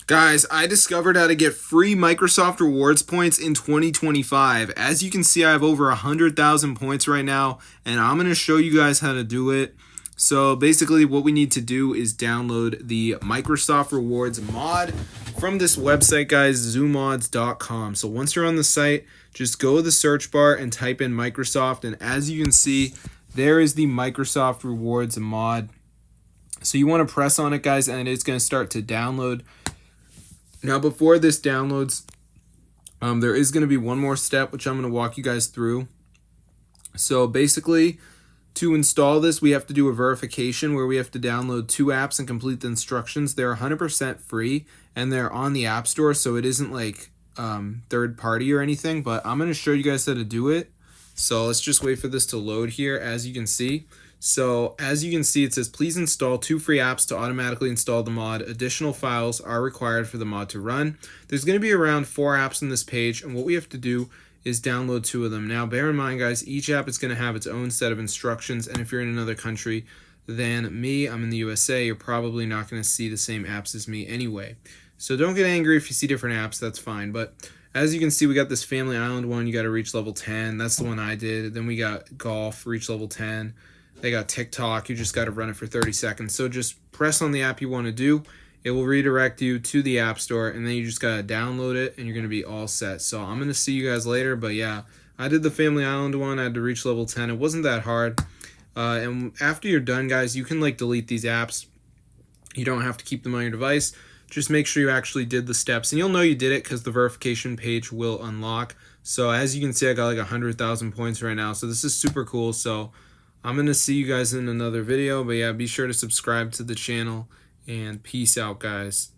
Guys, I discovered how to get free Microsoft Rewards points in 2025. As you can see, I have over 100,000 points right now, and I'm going to show you guys how to do it. So basically what we need to do is download the Microsoft Rewards mod from this website, guys, zoomods.com. So once you're on the site, just go to the search bar and type in Microsoft, and as you can see, there is the Microsoft Rewards mod. So you want to press on it, guys, and it's going to start to download. Now, before this downloads, there is going to be one more step, which I'm going to walk you guys through. So basically, to install this, we have to do a verification where we have to download 2 apps and complete the instructions. They're 100% free, and they're on the App Store, so it isn't like third party or anything, but I'm going to show you guys how to do it. So let's just wait for this to load here, as you can see. So as you can see, it says, please install 2 free apps to automatically install the mod. Additional files are required for the mod to run. There's going to be around 4 apps on this page, and what we have to do is download 2 of them. Now, bear in mind, guys, each app is going to have its own set of instructions, and if you're in another country than me, I'm in the USA, you're probably not going to see the same apps as me anyway. So don't get angry if you see different apps, that's fine. But as you can see, we got this Family Island one, you got to reach level 10. That's the one I did. Then we got Golf, reach level 10. They got TikTok, you just got to run it for 30 seconds. So just press on the app you want to do. It will redirect you to the App Store, and then you just got to download it, and you're going to be all set. So I'm going to see you guys later, but yeah, I did the Family Island one. I had to reach level 10. It wasn't that hard. And after you're done, guys, you can delete these apps. You don't have to keep them on your device. Just make sure you actually did the steps, and you'll know you did it because the verification page will unlock. So as you can see, I got 100,000 points right now. So this is super cool. So I'm going to see you guys in another video, but yeah, be sure to subscribe to the channel, and peace out, guys.